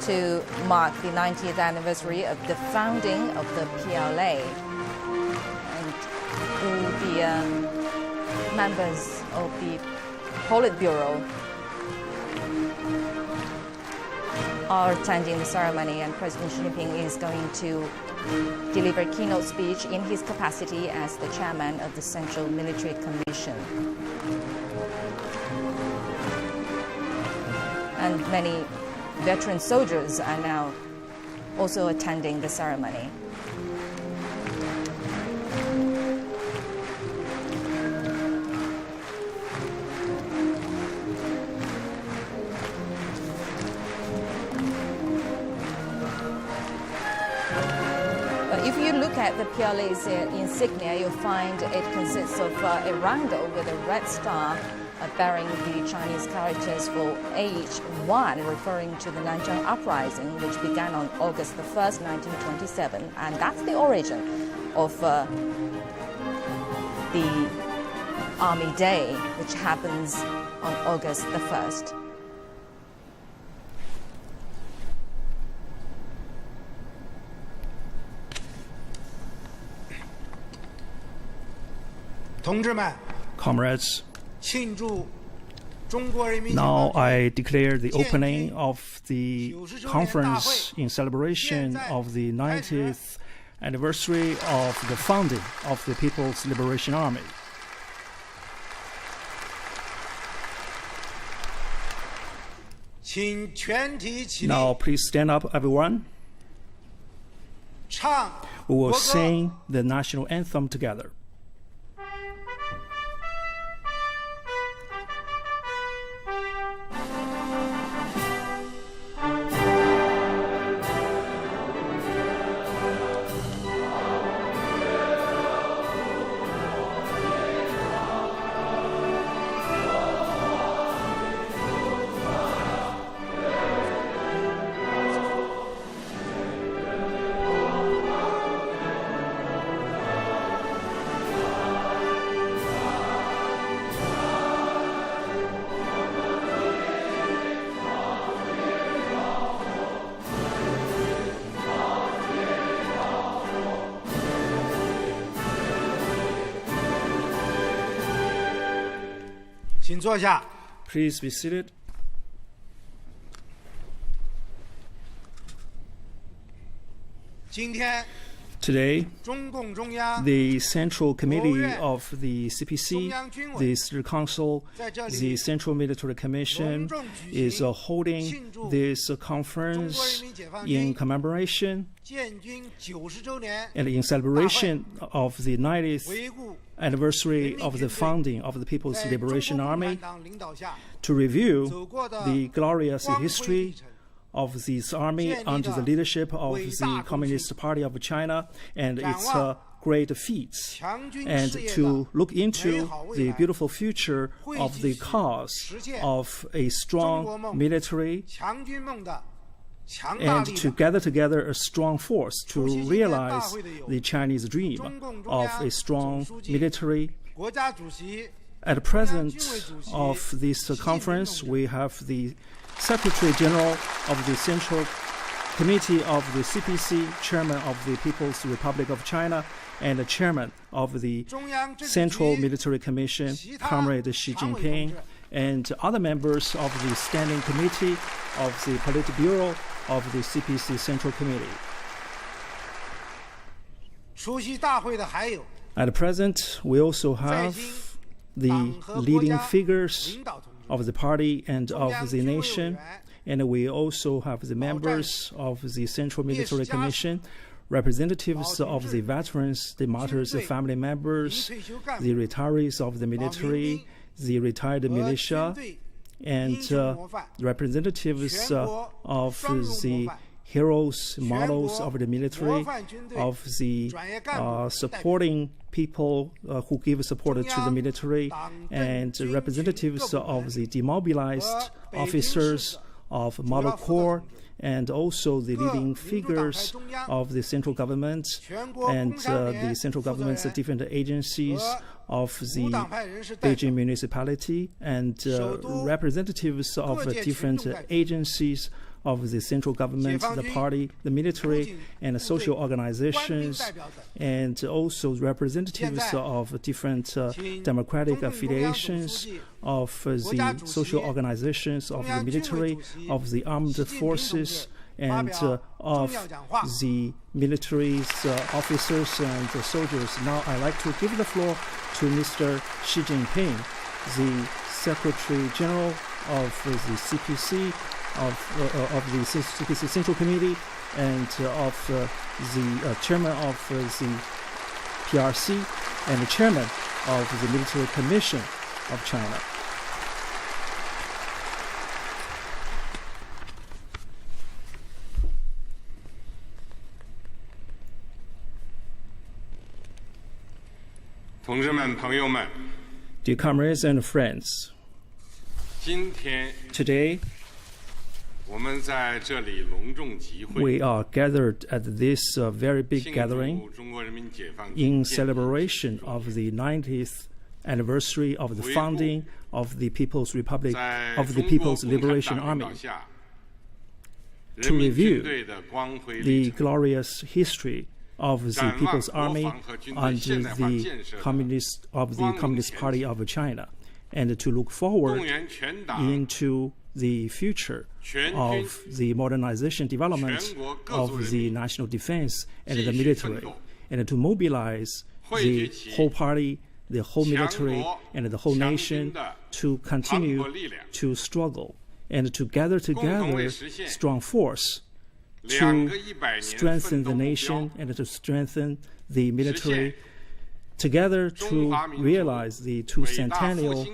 to mark the 90th anniversary of the founding of the PLA. And all the members of the Politburo are attending the ceremony, and President Xi Jinping is going to deliver a keynote speech in his capacity as the chairman of the Central Military Commission. And many veteran soldiers are now also attending the ceremony. If you look at the PLA's insignia, you'll find it consists of a roundel with a red star bearing the Chinese characters for H1, referring to the Nanjing Uprising, which began on August the 1st, 1927. And that's the origin of the Army Day, which happens on August the 1st. Comrades, now I declare the opening of the conference in celebration of the 90th anniversary of the founding of the People's Liberation Army. Now please stand up, everyone. We will sing the national anthem together. Please be seated. Today, the Central Committee of the CPC, the State Council, the Central Military Commission is holding this conference in commemoration and in celebration of the 90th anniversary of the founding of the People's Liberation Army, to review the glorious history of this army under the leadership of the Communist Party of China and its great feats, and to look into the beautiful future of the cause of a strong military, and to gather together a strong force to realize the Chinese dream of a strong military. At the present of this conference, we have the Secretary General of the Central Committee of the CPC, Chairman of the People's Republic of China, and the Chairman of the Central Military Commission, Comrade Xi Jinping, and other members of the Standing Committee of the Politburo of the CPC Central Committee. At present, we also have the leading figures of the party and of the nation, and we also have the members of the Central Military Commission, representatives of the veterans, the martyrs' family members, the retirees of the military, the retired militia, and representatives of the heroes, models of the military, of the supporting people who give support to the military, and representatives of the demobilized officers of Model Corps, and also the leading figures of the central government and the central government's different agencies of the Beijing municipality, and representatives of different agencies of the central government, the party, the military, and the social organizations, and also representatives of different democratic affiliations, of the social organizations, of the military, of the armed forces, and of the military officers and soldiers. Now I'd like to give the floor to Mr. Xi Jinping, the Secretary General of the CPC, of the CPC Central Committee, and of the Chairman of the PRC, and the Chairman of the Military Commission of China. Dear comrades and friends, today we are gathered at this very big gathering in celebration of the 90th anniversary of the founding of the People's Republic of the People's Liberation Army, to review the glorious history of the People's Army under the Communist Party of China, and to look forward into the future of the modernization development of the national defense and the military, and to mobilize the whole party, the whole military, and the whole nation to continue to struggle and to gather together strong force to strengthen the nation and to strengthen the military, together to realize the two centennial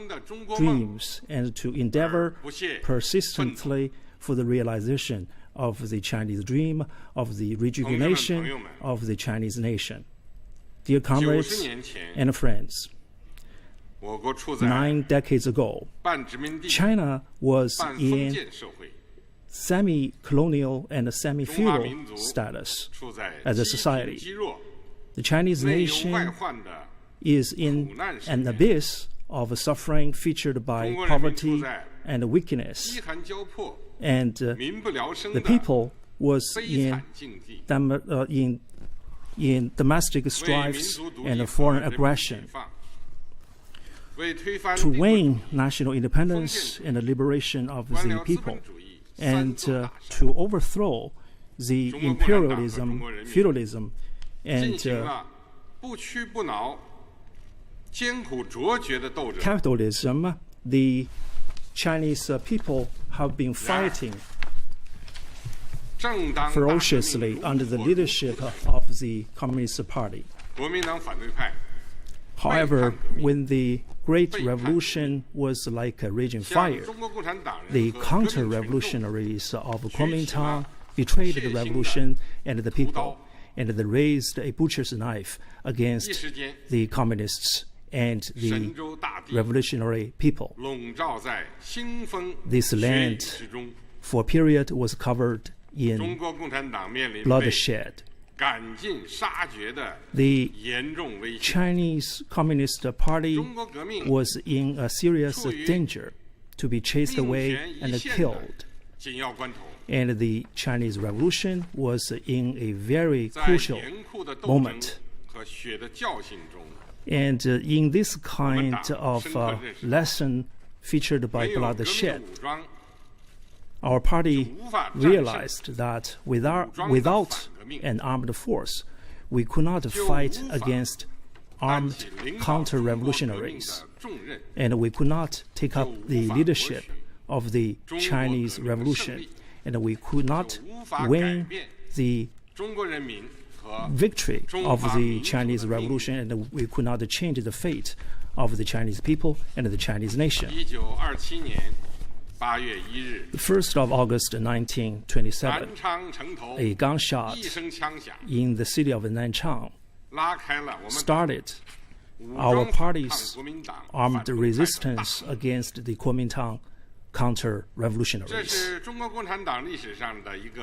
dreams and to endeavor persistently for the realization of the Chinese dream, of the rejuvenation of the Chinese nation. Dear comrades and friends, 9 decades ago, China was in semi-colonial and semi-feudal status as a society. The Chinese nation is in an abyss of suffering featured by poverty and weakness, and the people was in domestic strifes and foreign aggression. To win national independence and the liberation of the people, and to overthrow the imperialism, feudalism, and capitalism, the Chinese people have been fighting ferociously under the leadership of the Communist Party. However, when the Great Revolution was like a raging fire, the counter-revolutionaries of Kuomintang betrayed the revolution and the people, and they raised a butcher's knife against the communists and the revolutionary people. This land, for a period, was covered in bloodshed. The Chinese Communist Party was in a serious danger to be chased away and killed. And the Chinese Revolution was in a very crucial moment. And in this kind of lesson featured by bloodshed, our party realized that without an armed force, we could not fight against armed counter-revolutionaries, and we could not take up the leadership of the Chinese Revolution, and we could not win the victory of the Chinese Revolution, and we could not change the fate of the Chinese people and the Chinese nation. The 1st of August 1927, a gunshot in the city of Nanchang started our party's armed resistance against the Kuomintang counter-revolutionaries.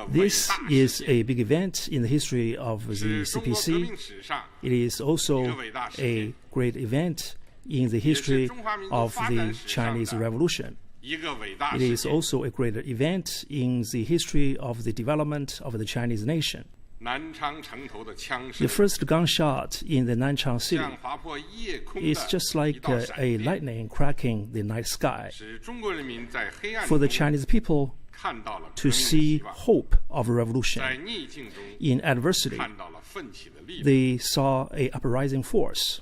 This is a big event in the history of the CPC. It is also a great event in the history of the Chinese Revolution. It is also a great event in the history of the development of the Chinese nation. The first gunshot in the Nanchang city is just like a lightning cracking the night sky. For the Chinese people to see hope of a revolution in adversity, they saw an uprising force.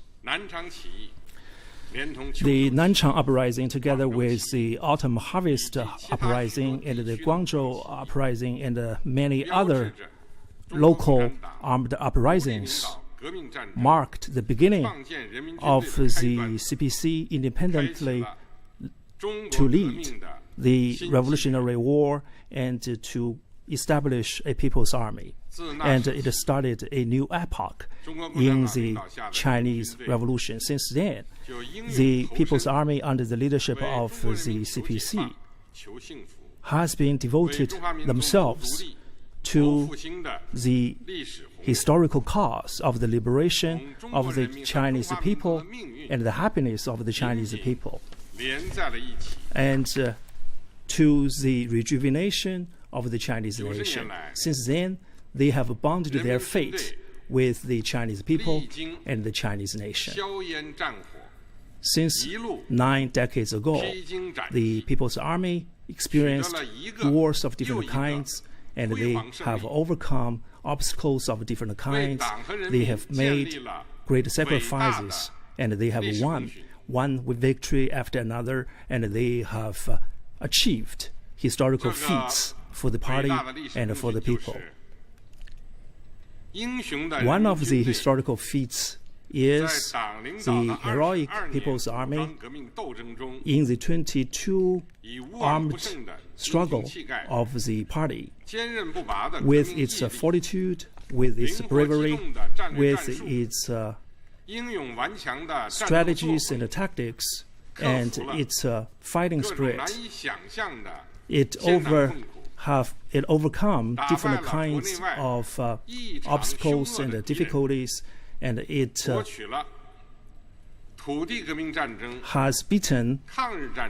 The Nanchang uprising, together with the autumn harvest uprising and the Guangzhou uprising and many other local armed uprisings, marked the beginning of the CPC independently to lead the Revolutionary War and to establish a people's army. And it started a new epoch in the Chinese Revolution. Since then, the People's Army, under the leadership of the CPC, has been devoted themselves to the historical cause of the liberation of the Chinese people and the happiness of the Chinese people, and to the rejuvenation of the Chinese nation. Since then, they have bonded their fate with the Chinese people and the Chinese nation. Since 9 decades ago, the People's Army experienced wars of different kinds, and they have overcome obstacles of different kinds. They have made great sacrifices, and they have won one with victory after another, and they have achieved historical feats for the party and for the people. One of the historical feats is the heroic People's Army in the 22 armed struggle of the party, with its fortitude, with its bravery, with its strategies and tactics, and its fighting spirit. It overcome different kinds of obstacles and difficulties, and it has beaten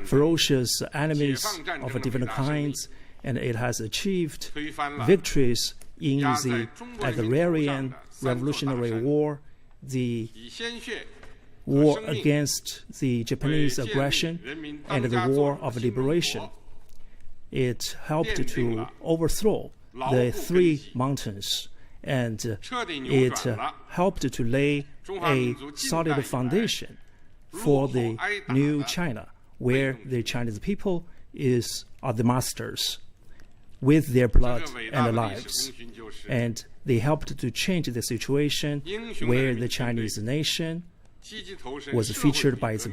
ferocious enemies of different kinds, and it has achieved victories in the agrarian revolutionary war, the war against the Japanese aggression, and the war of liberation. It helped to overthrow the 3 mountains, and it helped to lay a solid foundation for the new China, where the Chinese people are the masters with their blood and lives. And they helped to change the situation where the Chinese nation was featured by its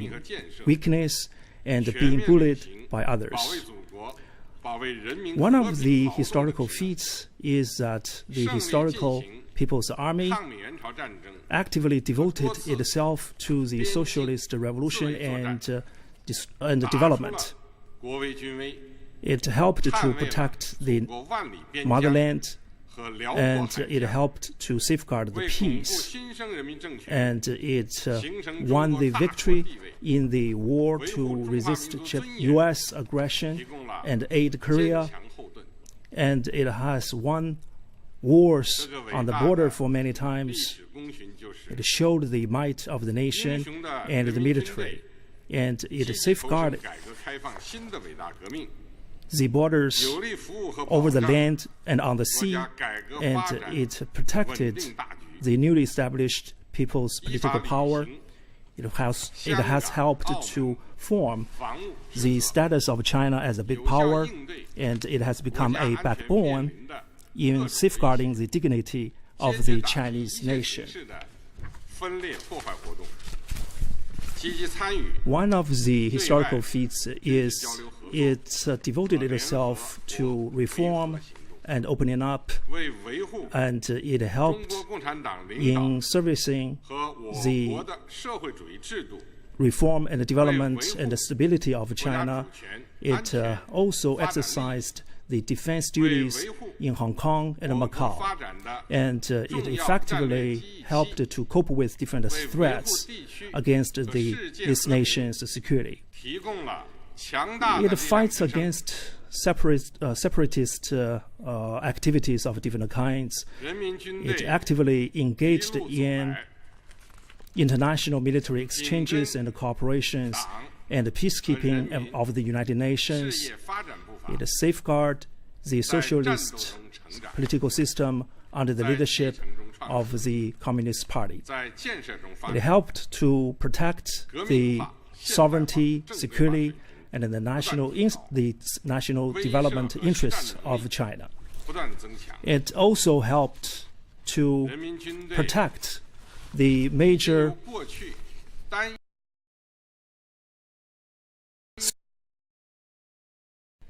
weakness and being bullied by others. One of the historical feats is that the historical People's Army actively devoted itself to the socialist revolution and development. It helped to protect the motherland, and it helped to safeguard the peace, and it won the victory in the war to resist U.S. aggression and aid Korea, and it has won wars on the border for many times. It showed the might of the nation and the military, and it safeguarded the borders over the land and on the sea, and it protected the newly established people's political power. It has helped to form the status of China as a big power, and it has become a backbone in safeguarding the dignity of the Chinese nation. One of the historical feats is it devoted itself to reform and opening up, and it helped in servicing the reform and development and the stability of China. It also exercised the defense duties in Hong Kong and Macau, and it effectively helped to cope with different threats against this nation's security. it fights against separatist activities of different kinds. It actively engaged in international military exchanges and cooperations and peacekeeping of the United Nations. It safeguarded the socialist political system under the leadership of the Communist Party. It helped to protect the sovereignty, security, and the national development interests of China. It also helped to protect the major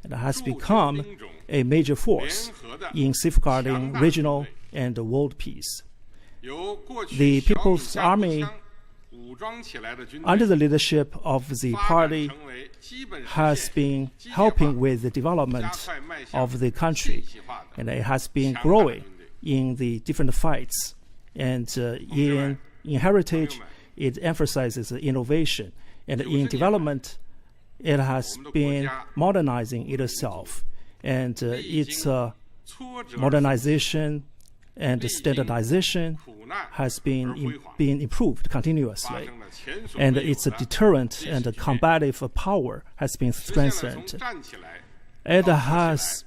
it has become a major force in safeguarding regional and world peace. The People's Army, under the leadership of the party, has been helping with the development of the country, and it has been growing in the different fights. And in heritage, it emphasizes innovation, and in development, it has been modernizing itself, and its modernization and standardization has been improved continuously, and its deterrent and combative power has been strengthened. It has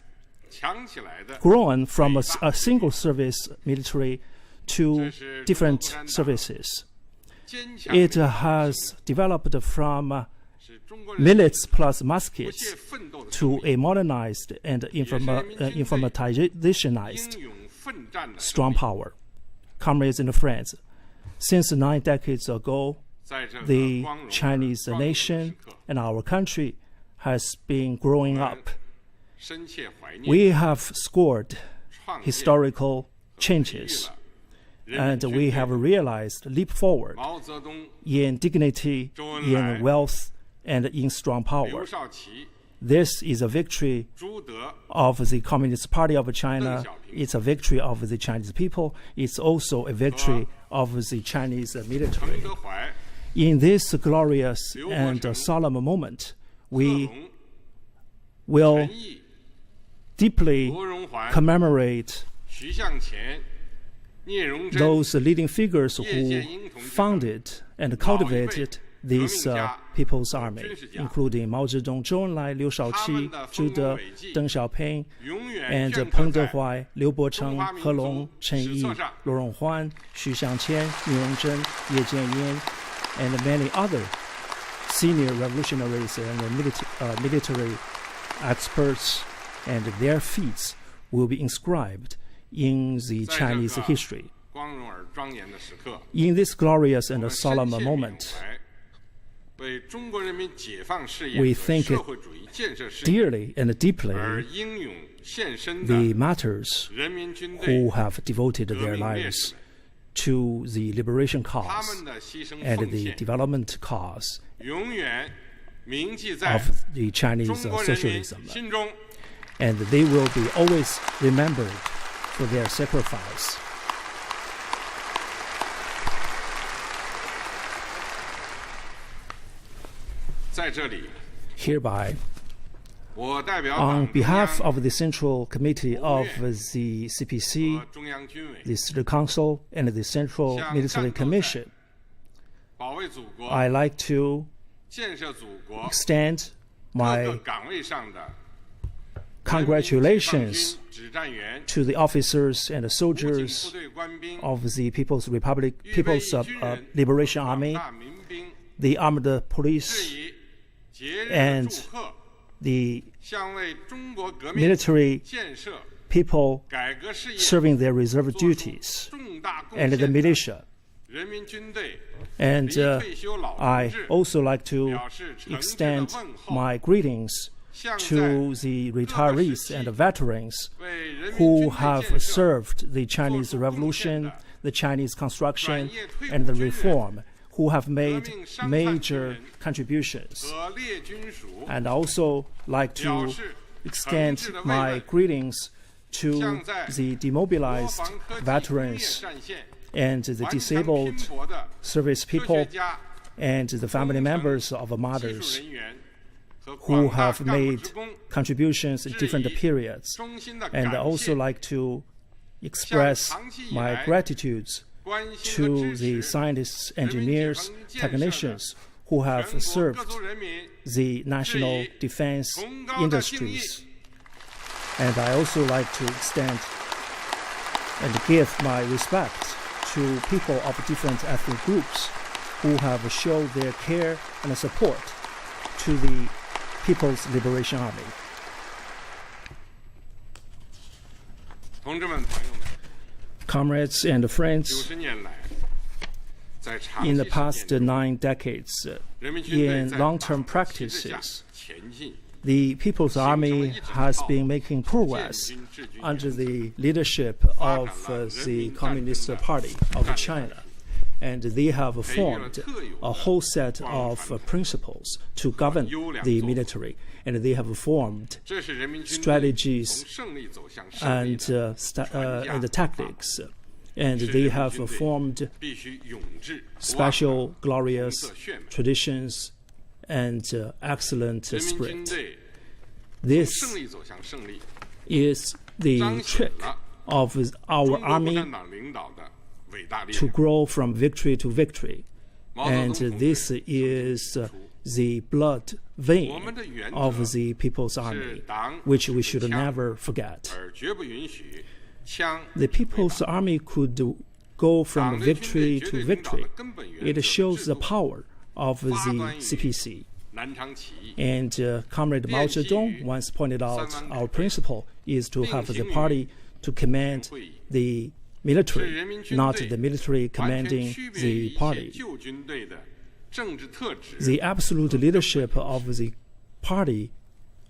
grown from a single service military to different services. It has developed from millets plus muskets to a modernized and informatized strong power. Comrades and friends, since 9 decades ago, the Chinese nation and our country has been growing up. We have scored historical changes, and we have realized leap forward in dignity, in wealth, and in strong power. This is a victory of the Communist Party of China. It's a victory of the Chinese people. It's also a victory of the Chinese military. In this glorious and solemn moment, we will deeply commemorate those leading figures who founded and cultivated this People's Army, including Mao Zedong, Zhou Enlai, Liu Shaoqi, Zhu De, Deng Xiaoping, and Peng Dehuai, Liu Bocheng, He Long, Chen Yi, Luo Ronghuan, Xu Xiangqian, Yu Rongzhen, Ye Jianyin, and many other senior revolutionaries and military experts, and their feats will be inscribed in the Chinese history. In this glorious and solemn moment, we think dearly and deeply the martyrs who have devoted their lives to the liberation cause and the development cause of the Chinese socialism. And they will be always remembered for their sacrifice. Hereby, on behalf of the Central Committee of the CPC, the City Council, and the Central Military Commission, I like to extend my congratulations to the officers and the soldiers of the People's Liberation Army, the armed police, and the military people serving their reserve duties, and the militia. And I also like to extend my greetings to the retirees and the veterans who have served the Chinese Revolution, the Chinese construction, and the reform, who have made major contributions. And I also like to extend my greetings to the demobilized veterans and the disabled service people and the family members of martyrs. who have made contributions in different periods. And I also like to express my gratitude to the scientists, engineers, technicians who have served the national defense industries. And I also like to extend and give my respect to people of different ethnic groups who have shown their care and support to the People's Liberation Army. Comrades and friends, in the past 9 decades, in long-term practices, the People's Army has been making progress under the leadership of the Communist Party of China. And they have formed a whole set of principles to govern the military. And they have formed strategies and tactics. And they have formed special, glorious traditions and excellent spirit. This is the trick of our army to grow from victory to victory. And this is the blood vein of the People's Army, which we should never forget. The People's Army could go from victory to victory. It shows the power of the CPC. And Comrade Mao Zedong once pointed out our principle is to have the party to command the military, not the military commanding the party. The absolute leadership of the party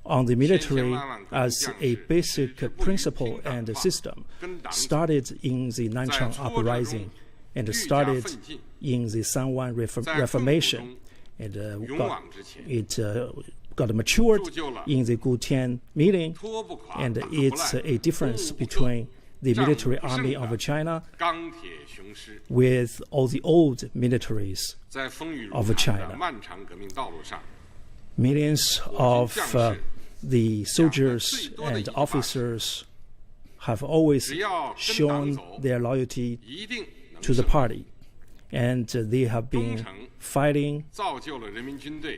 on the military as a basic principle and system started in the Nanchang Uprising and started in the Sanwan Reformation. And it got matured in the Gutian meeting, and it's a difference between the military army of China with all the old militaries of China. Millions of the soldiers and officers have always shown their loyalty to the party, and they have been fighting,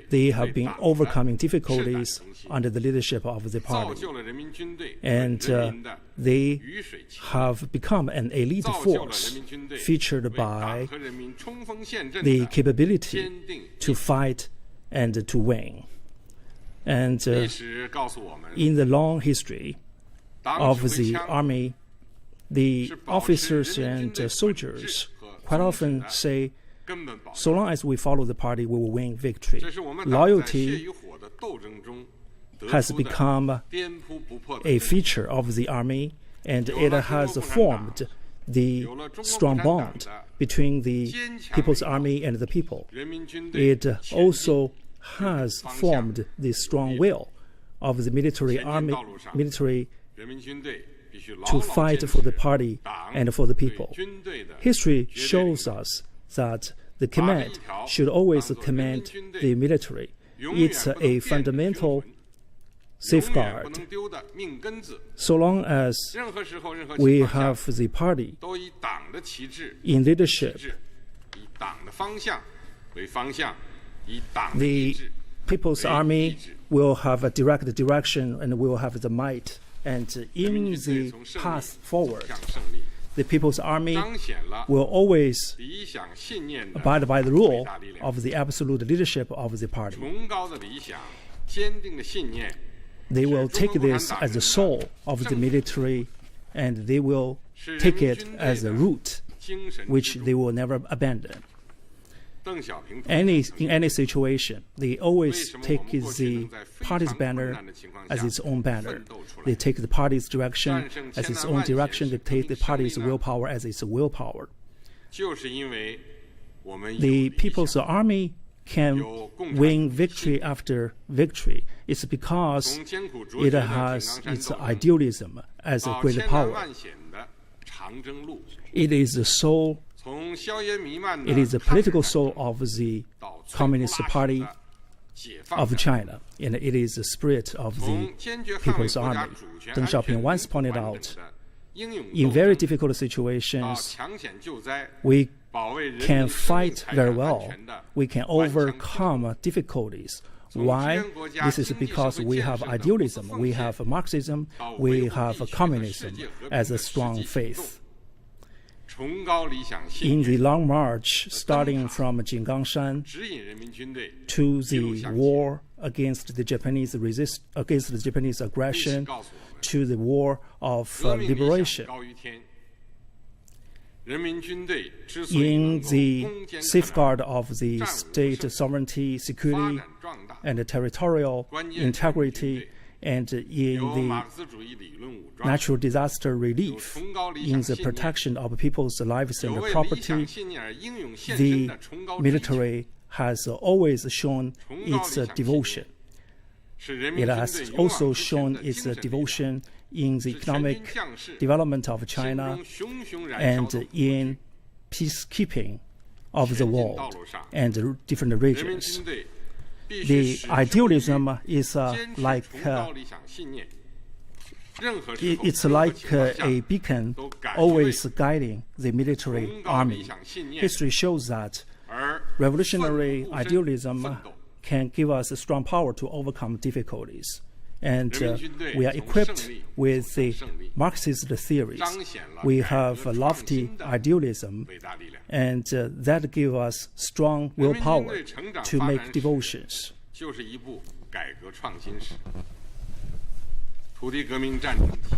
they have been overcoming difficulties under the leadership of the party, and they have become an elite force featured by the capability to fight and to win. And in the long history of the army, the officers and soldiers quite often say, so long as we follow the party, we will win victory. Loyalty has become a feature of the army, and it has formed the strong bond between the People's Army and the people. It also has formed the strong will of the military to fight for the party and for the people. History shows us that the command should always command the military. It's a fundamental safeguard. So long as we have the party in leadership, the People's Army will have a direct direction and will have the might. And in the path forward, the People's Army will always abide by the rule of the absolute leadership of the party. They will take this as the soul of the military, and they will take it as a root, which they will never abandon. In any situation, they always take the party's banner as its own banner. They take the party's direction as its own direction. They take the party's willpower as its willpower. The People's Army can win victory after victory. It's because it has its idealism as a great power. It is the soul. It is the political soul of the Communist Party of China, and it is the spirit of the People's Army. Deng Xiaoping once pointed out, in very difficult situations, we can fight very well. We can overcome difficulties. Why? This is because we have idealism, we have Marxism, we have communism as a strong faith. In the long march, starting from Jinggangshan to the war against the Japanese aggression, to the war of liberation, in the safeguard of the state sovereignty, security, and territorial integrity, and in the natural disaster relief, in the protection of people's lives and property, the military has always shown its devotion. It has also shown its devotion in the economic development of China and in peacekeeping of the world and different regions. The idealism is it's like a beacon always guiding the military army. History shows that revolutionary idealism can give us a strong power to overcome difficulties. And we are equipped with the Marxist theories. We have a lofty idealism, and that gives us strong willpower to make devotions.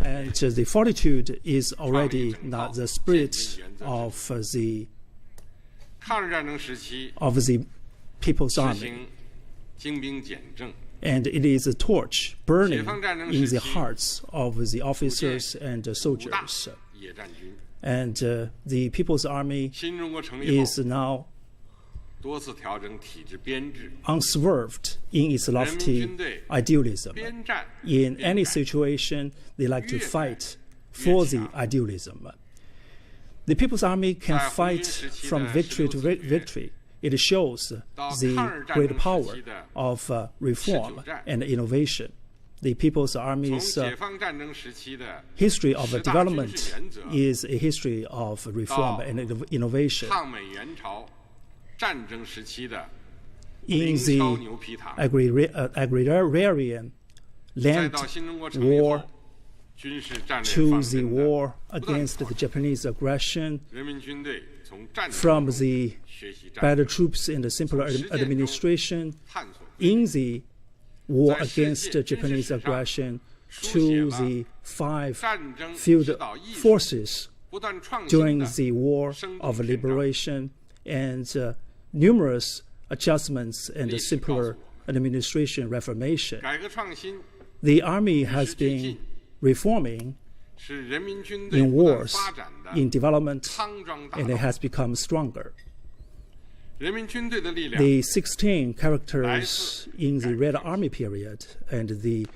And the fortitude is already not the spirit of the People's Army. And it is a torch burning in the hearts of the officers and soldiers. And the People's Army is now unswerved in its lofty idealism. In any situation, they like to fight for the idealism. The People's Army can fight from victory to victory. It shows the great power of reform and innovation. The People's Army's history of development is a history of reform and innovation. In the agrarian land war to the war against the Japanese aggression, from the better troops and the simpler administration, in the war against Japanese aggression, to the 5 field forces during the war of liberation, and numerous adjustments and simpler administration reformation. The army has been reforming in wars, in development, and it has become stronger. The 16 characters in the Red Army period and the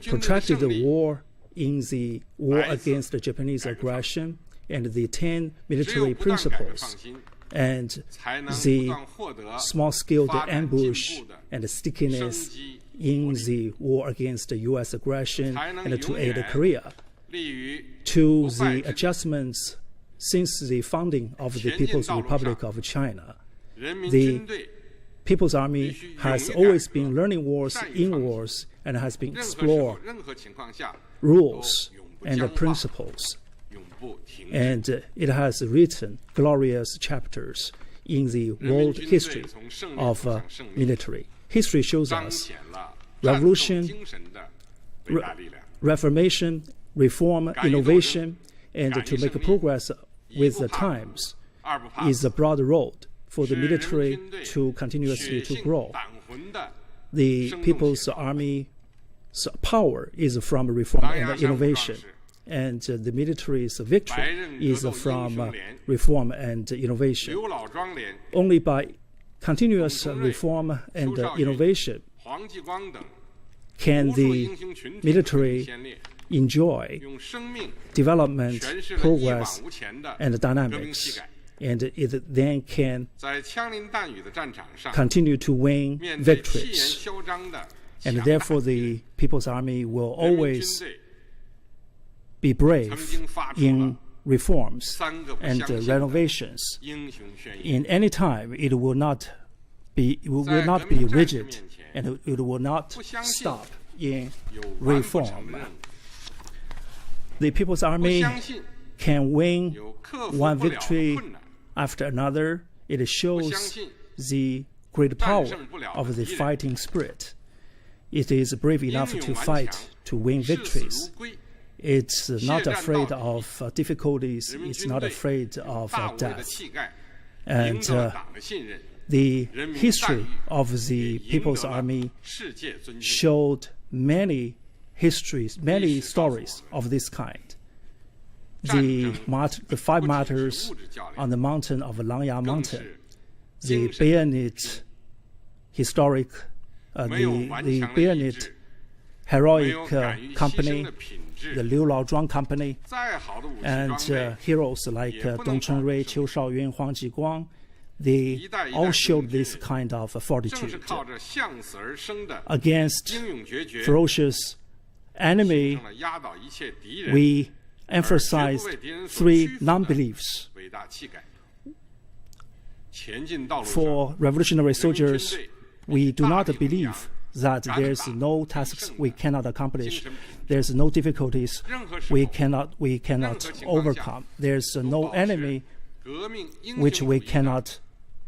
protracted war in the war against the Japanese aggression and the 10 military principles and the small-scale ambush and stickiness in the war against the U.S. aggression and to aid Korea, to the adjustments since the founding of the People's Republic of China. The People's Army has always been learning wars in wars and has been exploring rules and principles. And it has written glorious chapters in the world history of military. History shows us revolution, reformation, reform, innovation, and to make progress with the times is a broad road for the military to continuously to grow. The People's Army's power is from reform and innovation, and the military's victory is from reform and innovation. Only by continuous reform and innovation can the military enjoy development, progress, and dynamics. and it then can continue to win victories. And therefore, the People's Army will always be brave in reforms and renovations. In any time, it will not be rigid, and it will not stop in reform. The People's Army can win one victory after another. It shows the great power of the fighting spirit. It is brave enough to fight to win victories. It's not afraid of difficulties. It's not afraid of death. And the history of the People's Army showed many stories of this kind. The 5 martyrs on the mountain of Langya Mountain, the bayonet historic, the bayonet heroic company, the Liu Laozhuang company, and heroes like Dong Chunrui, Qiu Shaoyun, Huang Jiguang, they all showed this kind of fortitude against ferocious enemy. We emphasized 3 non-beliefs. For revolutionary soldiers, we do not believe that there's no tasks we cannot accomplish. There's no difficulties we cannot overcome. There's no enemy which we cannot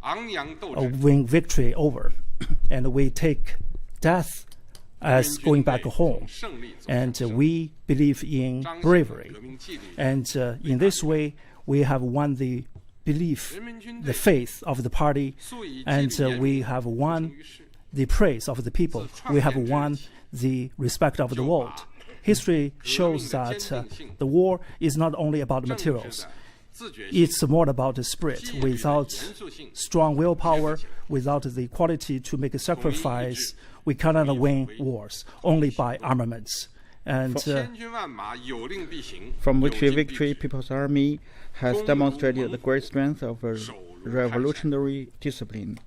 win victory over. And we take death as going back home. And we believe in bravery. And in this way, we have won the belief, the faith of the party, and we have won the praise of the people. We have won the respect of the world. History shows that the war is not only about materials. It's more about the spirit. Without strong willpower, without the quality to make a sacrifice, we cannot win wars, only by armaments. And from victory to victory, People's Army has demonstrated the great strength of a revolutionary discipline.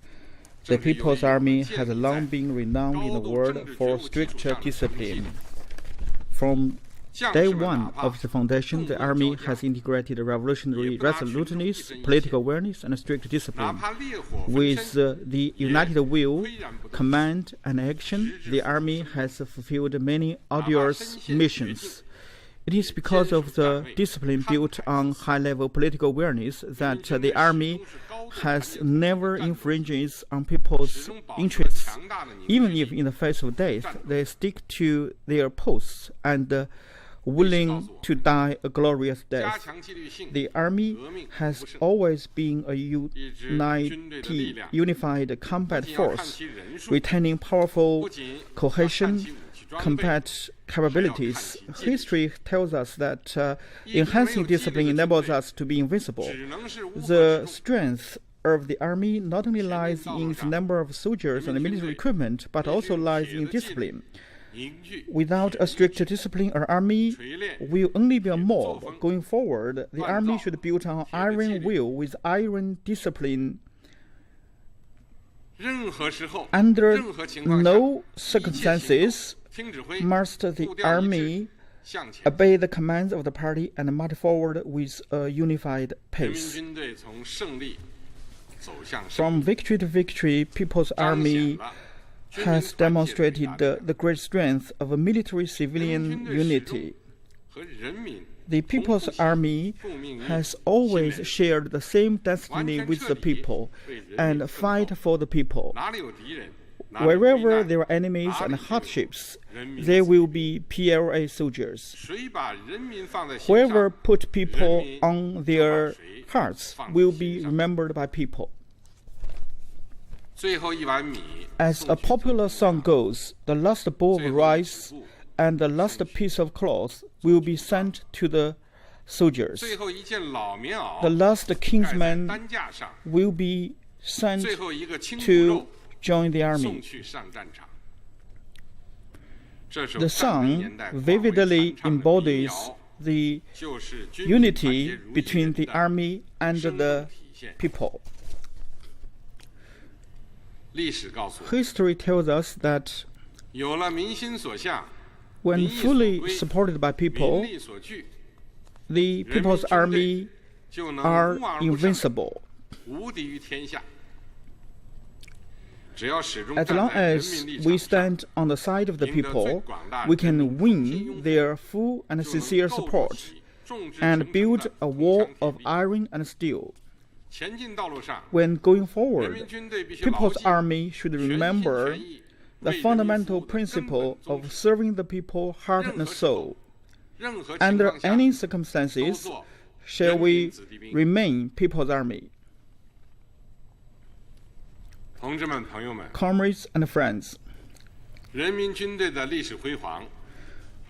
The People's Army has long been renowned in the world for strict discipline. From day one of the foundation, the Army has integrated revolutionary resoluteness, political awareness, and strict discipline. With the united will, command, and action, the Army has fulfilled many arduous missions. It is because of the discipline built on high-level political awareness that the Army has never infringed on people's interests. Even if in the face of death, they stick to their posts and willing to die a glorious death. The Army has always been a unified combat force, retaining powerful cohesion, combat capabilities. History tells us that enhancing discipline enables us to be invincible. The strength of the Army not only lies in its number of soldiers and military equipment, but also lies in discipline. Without a strict discipline, our Army will only be a mob. Going forward, the Army should build on iron will with iron discipline. Under no circumstances must the Army obey the commands of the party and march forward with a unified pace. From victory to victory, People's Army has demonstrated the great strength of a military-civilian unity. The People's Army has always shared the same destiny with the people and fight for the people. Wherever there are enemies and hardships, there will be PLA soldiers. Whoever put people on their hearts will be remembered by people. As a popular song goes, the last bowl of rice and the last piece of cloth will be sent to the soldiers. The last kinsman will be sent to join the army. The song vividly embodies the unity between the army and the people. History tells us that when fully supported by people, the People's Army are invincible. As long as we stand on the side of the people, we can win their full and sincere support and build a wall of iron and steel. When going forward, People's Army should remember the fundamental principle of serving the people heart and soul. Under any circumstances, shall we remain People's Army. Comrades and friends,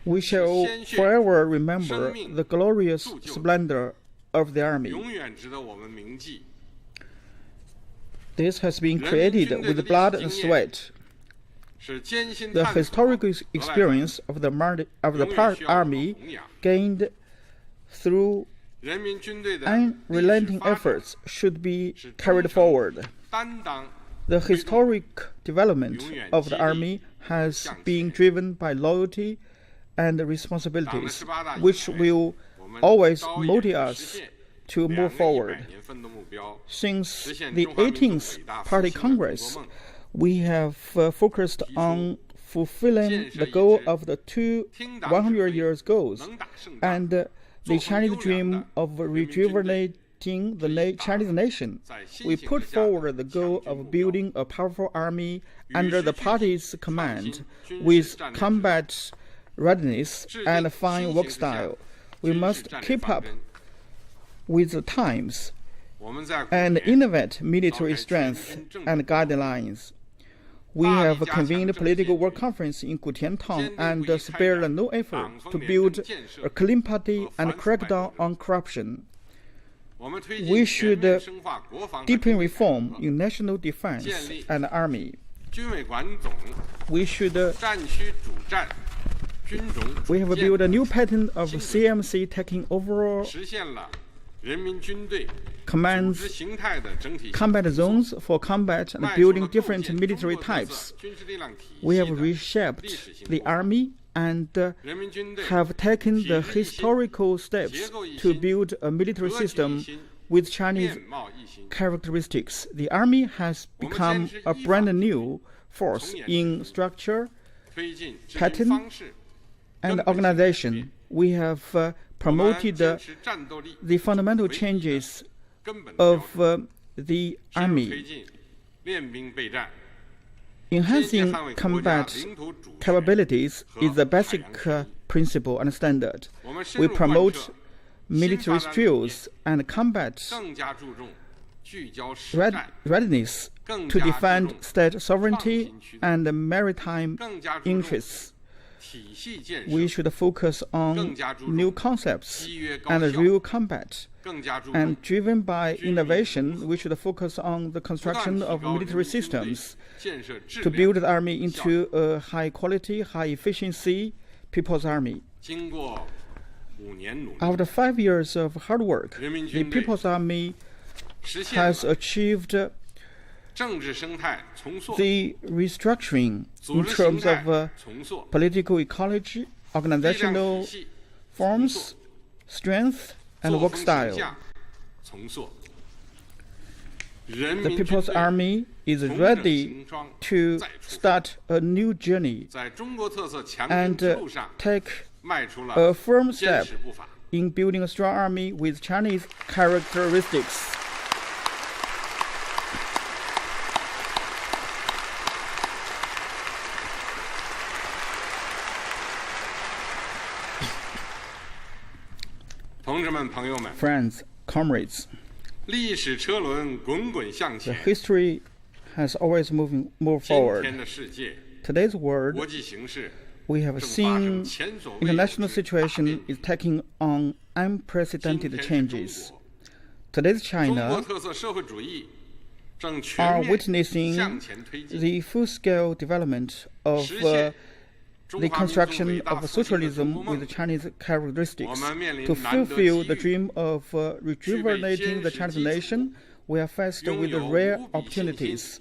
we shall forever remember the glorious splendor of the Army. This has been created with blood and sweat. The historical experience of the Army gained through unrelenting efforts should be carried forward. The historic development of the Army has been driven by loyalty and responsibilities, which will always motivate us to move forward. Since the 18th Party Congress, we have focused on fulfilling the goal of the 100 years goals and the Chinese dream of rejuvenating the Chinese nation. We put forward the goal of building a powerful army under the party's command with combat readiness and fine work style. We must keep up with the times and innovate military strength and guidelines. We have convened a political work conference in Gutian town and spared no effort to build a clean party and crack down on corruption. We should deepen reform in national defense and army. We have built a new pattern of CMC taking overall commands, combat zones for combat and building different military types. We have reshaped the army and have taken the historical steps to build a military system with Chinese characteristics. The army has become a brand new force in structure, pattern, and organization. We have promoted the fundamental changes of the army. Enhancing combat capabilities is the basic principle and standard. We promote military drills and combat readiness to defend state sovereignty and maritime interests. We should focus on new concepts and real combat. And driven by innovation, we should focus on the construction of military systems to build the army into a high-quality, high-efficiency People's Army. After 5 years of hard work, the People's Army has achieved the restructuring in terms of political ecology, organizational forms, strength, and work style. The People's Army is ready to start a new journey and take a firm step in building a strong army with Chinese characteristics. Friends, comrades, the history has always moved forward. Today's world, we have seen international situation is taking on unprecedented changes. Today's China are witnessing the full-scale development of the construction of socialism with Chinese characteristics. To fulfill the dream of rejuvenating the Chinese nation, we are faced with rare opportunities,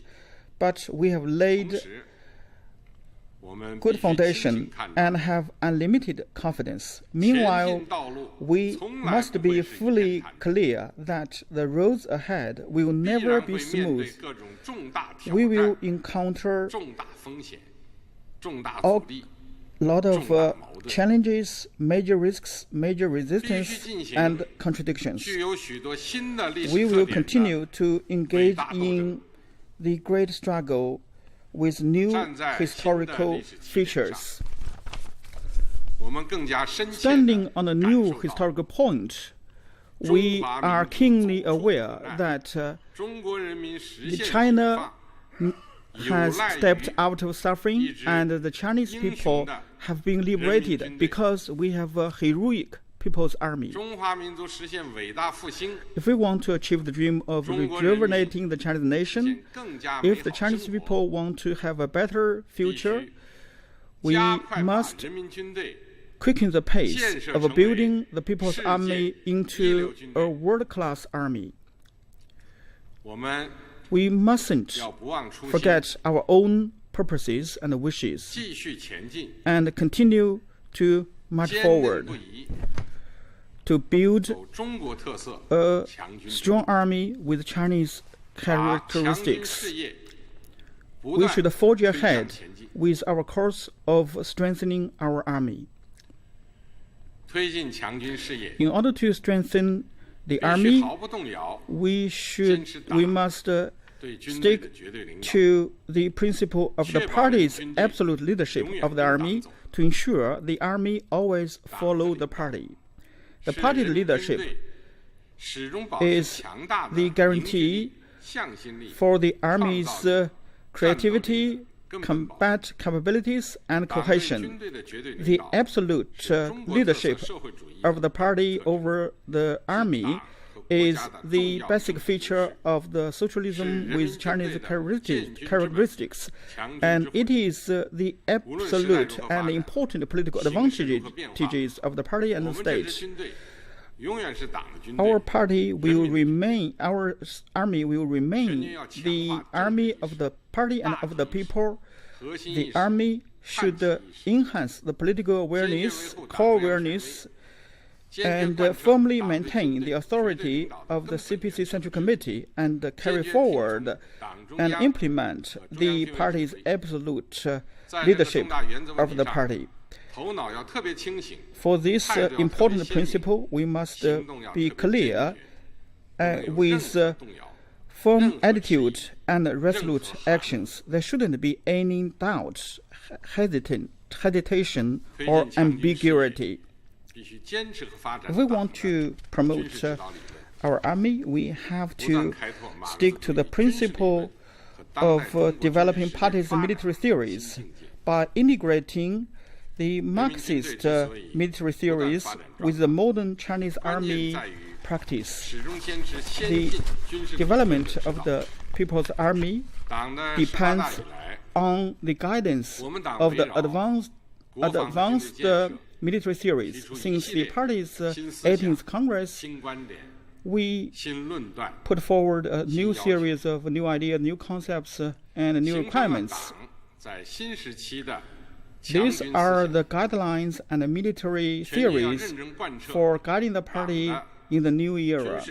but we have laid good foundation and have unlimited confidence. Meanwhile, we must be fully clear that the roads ahead will never be smooth. We will encounter a lot of challenges, major risks, major resistance, and contradictions. We will continue to engage in the great struggle with new historical features. Standing on a new historical point, we are keenly aware that China has stepped out of suffering and the Chinese people have been liberated because we have a heroic People's Army. If we want to achieve the dream of rejuvenating the Chinese nation, if the Chinese people want to have a better future, we must quicken the pace of building the People's Army into a world-class army. We mustn't forget our own purposes and wishes and continue to march forward to build a strong army with Chinese characteristics. We should forge ahead with our course of strengthening our army. In order to strengthen the army, we must stick to the principle of the party's absolute leadership of the army to ensure the army always follow the party. The party leadership is the guarantee for the army's creativity, combat capabilities, and cohesion. The absolute leadership of the party over the army is the basic feature of the socialism with Chinese characteristics, and it is the absolute and important political advantages of the party and the state. Our army will remain the army of the party and of the people. The army should enhance the political awareness, core awareness, and firmly maintain the authority of the CPC Central Committee and carry forward and implement the party's absolute leadership of the party. For this important principle, we must be clear with firm attitude and resolute actions. There shouldn't be any doubt, hesitation, or ambiguity. If we want to promote our army, we have to stick to the principle of developing party's military theories by integrating the Marxist military theories with the modern Chinese army practice. The development of the People's Army depends on the guidance of the advanced military theories. Since the party's 18th Congress, we put forward a new series of new ideas, new concepts, and new requirements. These are the guidelines and the military theories for guiding the party in the new era.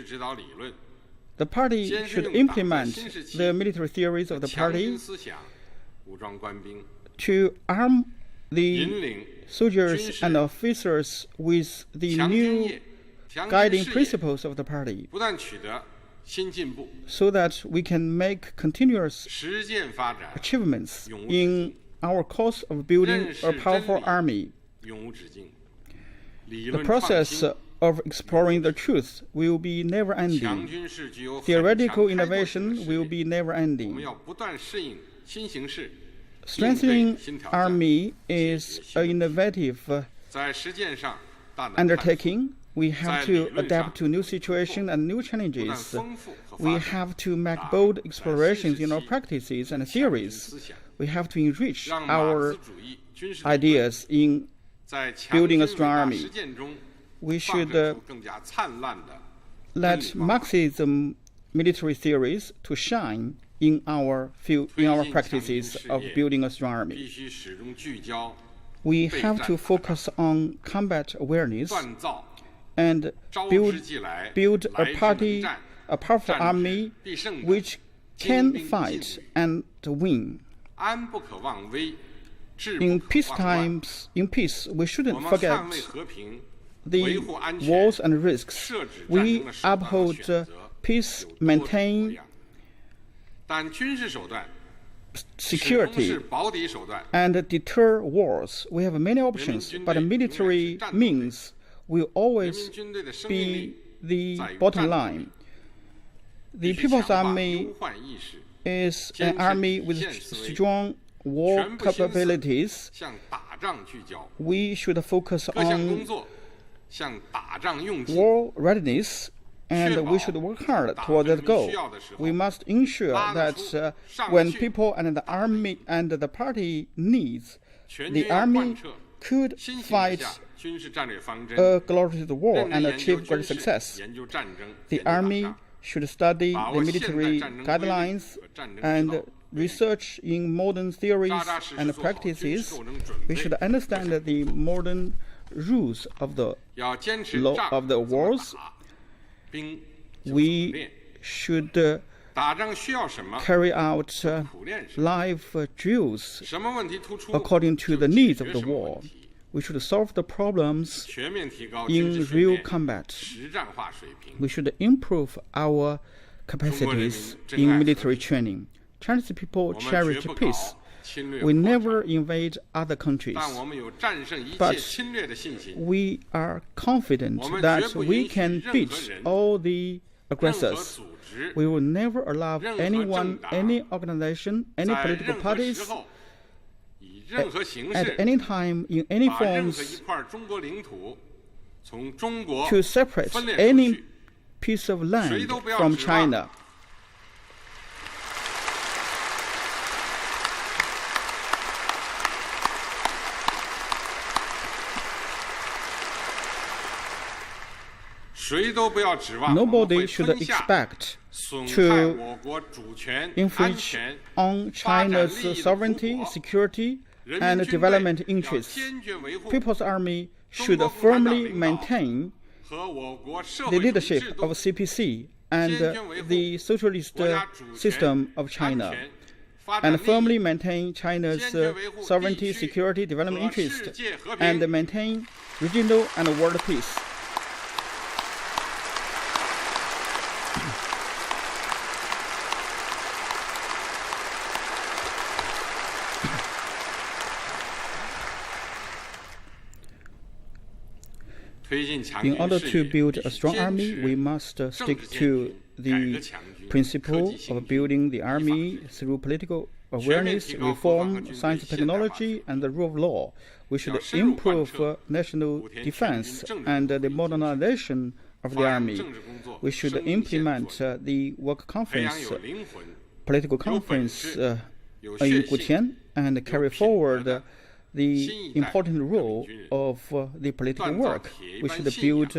The party should implement the military theories of the party to arm the soldiers and officers with the new guiding principles of the party, so that we can make continuous achievements in our course of building a powerful army. The process of exploring the truth will be never-ending. Theoretical innovation will be never-ending. Strengthening army is an innovative undertaking. We have to adapt to new situations and new challenges. We have to make bold explorations in our practices and theories. We have to enrich our ideas in building a strong army. We should let Marxism military theories to shine in our practices of building a strong army. We have to focus on combat awareness and build a powerful army which can fight and win. In peace, we shouldn't forget the wars and risks. We uphold peace, maintain security, and deter wars. We have many options, but military means will always be the bottom line. The People's Army is an army with strong war capabilities. We should focus on war readiness, and we should work hard toward that goal. We must ensure that when people and the army and the party needs, the army could fight a glorious war and achieve great success. The army should study the military guidelines and research in modern theories and practices. We should understand the modern rules of the law of the wars. We should carry out live drills according to the needs of the war. We should solve the problems in real combat. We should improve our capacities in military training. Chinese people cherish peace. We never invade other countries, but we are confident that we can beat all the aggressors. We will never allow anyone, any organization, any political parties at any time, in any forms, to separate any piece of land from China. Nobody should expect to infringe on China's sovereignty, security, and development interests. People's Army should firmly maintain the leadership of CPC and the socialist system of China, and firmly maintain China's sovereignty, security, development interests, and maintain regional and world peace. In order to build a strong army, we must stick to the principle of building the army through political awareness, reform, science and technology, and the rule of law. We should improve national defense and the modernization of the army. We should implement the work conference, political conference in Gutian, and carry forward the important role of the political work. We should build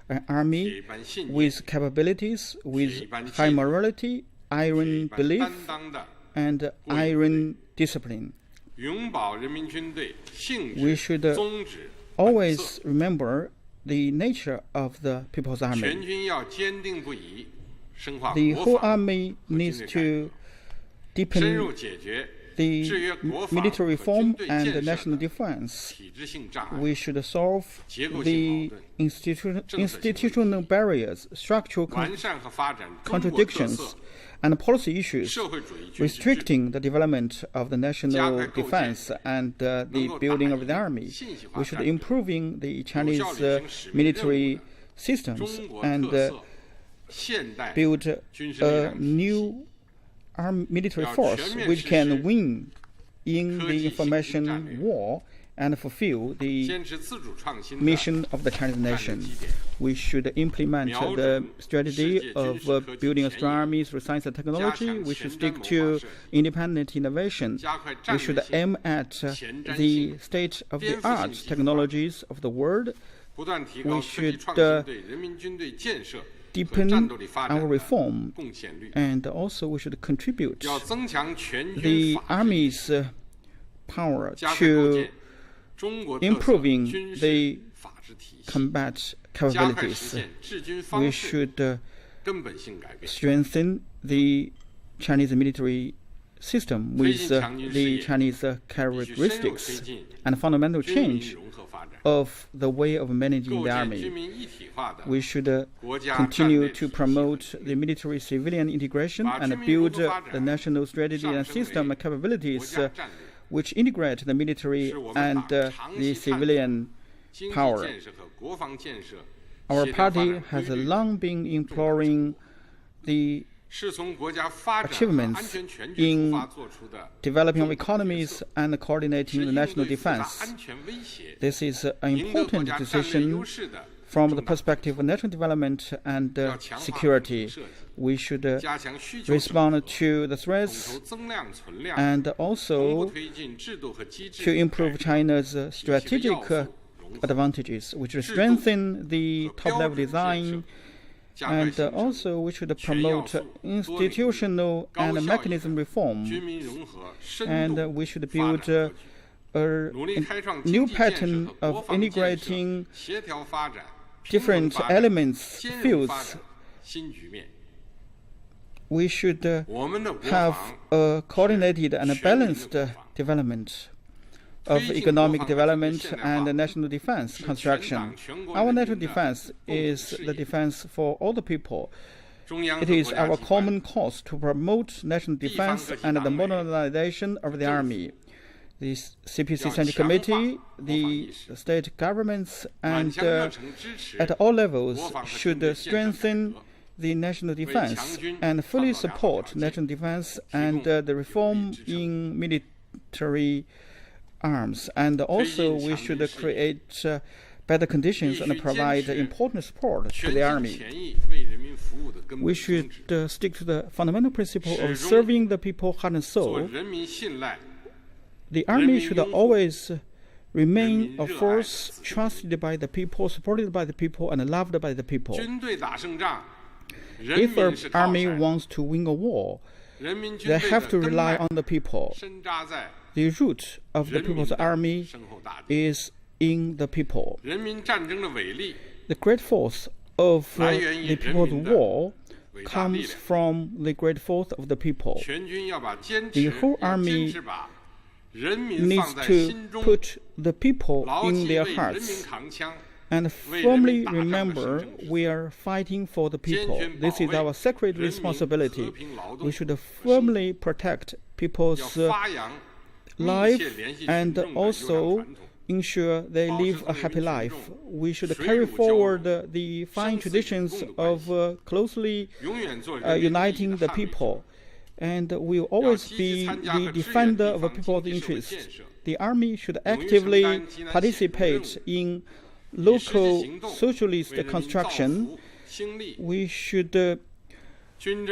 an army with capabilities, with high morality, iron belief, and iron discipline. We should always remember the nature of the People's Army. The whole army needs to deepen the military reform and the national defense. We should solve the institutional barriers, structural contradictions, and policy issues restricting the development of the national defense and the building of the army. We should improving the Chinese military systems and build a new military force which can win in the information war and fulfill the mission of the Chinese nation. We should implement the strategy of building a strong army through science and technology. We should stick to independent innovation. We should aim at the state-of-the-art technologies of the world. We should deepen our reform, and also we should contribute the Army's power to improving the combat capabilities. We should strengthen the Chinese military system with the Chinese characteristics and fundamental change of the way of managing the army. We should continue to promote the military-civilian integration and build the national strategy and system and capabilities which integrate the military and the civilian power. Our party has long been imploring the achievements in developing our economies and coordinating the national defense. This is an important decision from the perspective of national development and security. We should respond to the threats and also to improve China's strategic advantages, which will strengthen the top-level design, and also we should promote institutional and mechanism reform, and we should build a new pattern of integrating different elements, fields. We should have a coordinated and a balanced development of economic development and national defense construction. Our national defense is the defense for all the people. It is our common cause to promote national defense and the modernization of the army. The CPC Central Committee, the state governments, and at all levels should strengthen the national defense and fully support national defense and the reform in military arms. And also we should create better conditions and provide important support to the army. We should stick to the fundamental principle of serving the people heart and soul. The army should always remain a force trusted by the people, supported by the people, and loved by the people. If an army wants to win a war, they have to rely on the people. The root of the people's army is in the people. The great force of the people's war comes from the great force of the people. The whole army needs to put the people in their hearts and firmly remember we are fighting for the people. This is our sacred responsibility. We should firmly protect people's life and also ensure they live a happy life. We should carry forward the fine traditions of closely uniting the people, and we will always be the defender of the people's interests. The army should actively participate in local socialist construction. We should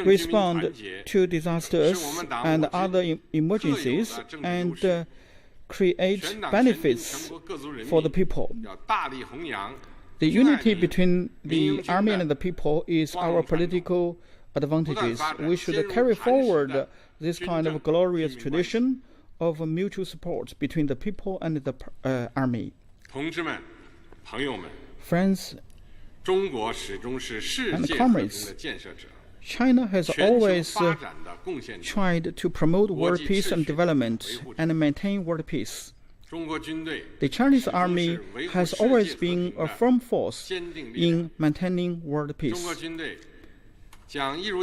respond to disasters and other emergencies and create benefits for the people. The unity between the army and the people is our political advantages. We should carry forward this kind of glorious tradition of mutual support between the people and the army. Friends and comrades, China has always tried to promote world peace and development and maintain world peace. The Chinese army has always been a firm force in maintaining world peace.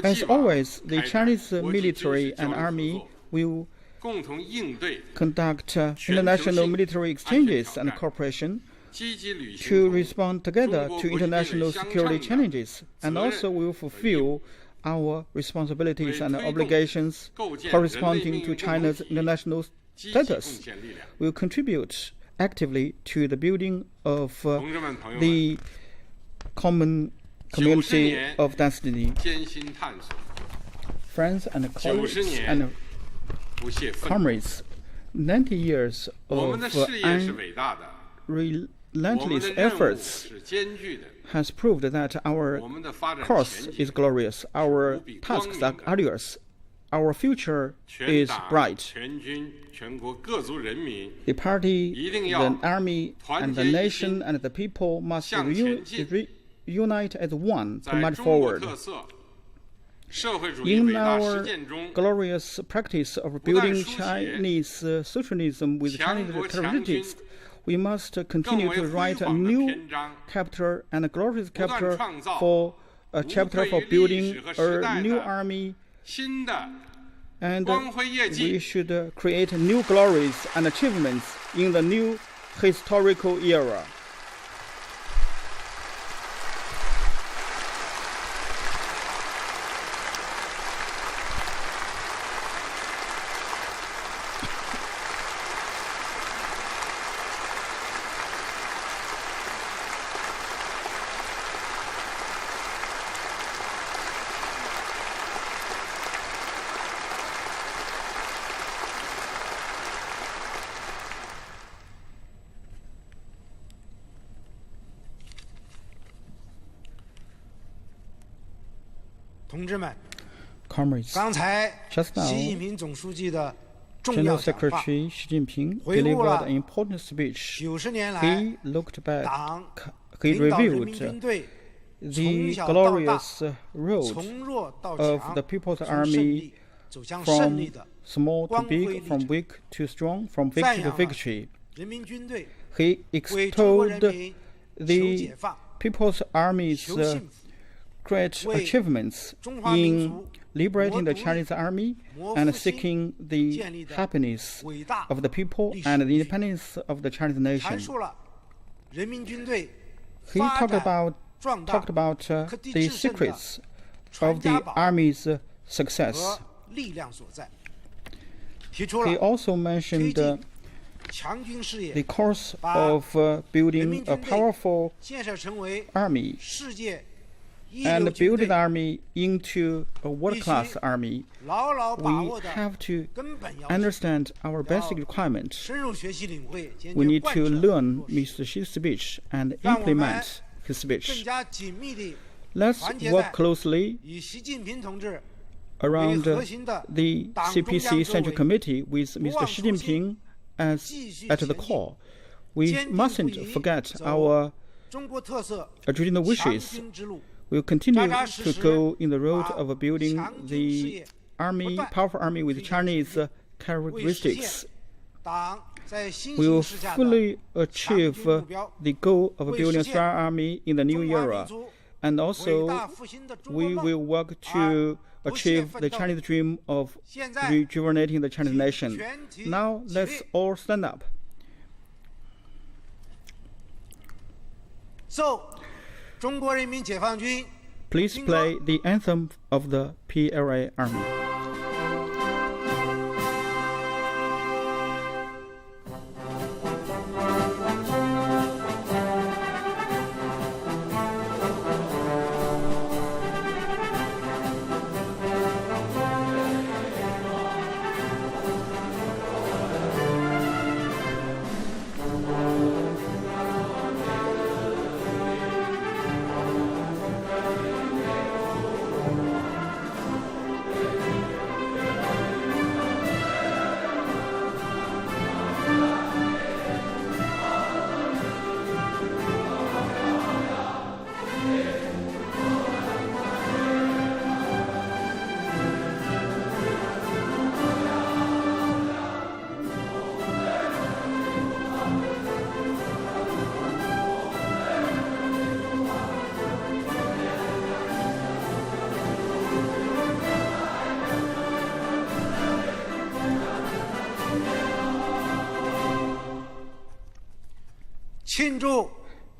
As always, the Chinese military and army will conduct international military exchanges and cooperation to respond together to international security challenges, and also will fulfill our responsibilities and obligations corresponding to China's international status. We will contribute actively to the building of the common community of destiny. Friends and colleagues and comrades, 90 years of relentless efforts has proved that our course is glorious, our tasks are arduous, our future is bright. The party, the army, and the nation and the people must unite as one to march forward. In our glorious practice of building Chinese socialism with Chinese characteristics, we must continue to write a new chapter and a glorious chapter for a chapter for building a new army, and we should create new glories and achievements in the new historical era. Comrades, just now, General Secretary Xi Jinping delivered an important speech. He looked back, he reviewed the glorious road of the People's Army from small to big, from weak to strong, from victory to victory. He extolled the People's Army's great achievements in liberating the Chinese army and seeking the happiness of the people and the independence of the Chinese nation. He talked about the secrets of the army's success. He also mentioned the course of building a powerful army and build the army into a world-class army. We have to understand our basic requirements. We need to learn Mr. Xi's speech and implement his speech. Let's work closely around the CPC Central Committee with Mr. Xi Jinping at the core. We mustn't forget our original wishes. We'll continue to go in the road of building the army, powerful army with Chinese characteristics. We will fully achieve the goal of building a strong army in the new era. And also, we will work to achieve the Chinese dream of rejuvenating the Chinese nation. Now, let's all stand up. Please play the anthem of the PLA Army.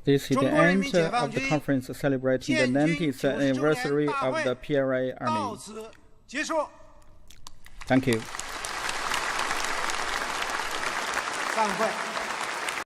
This is the end of the conference celebrating the 90th anniversary of the PLA Army. Thank you.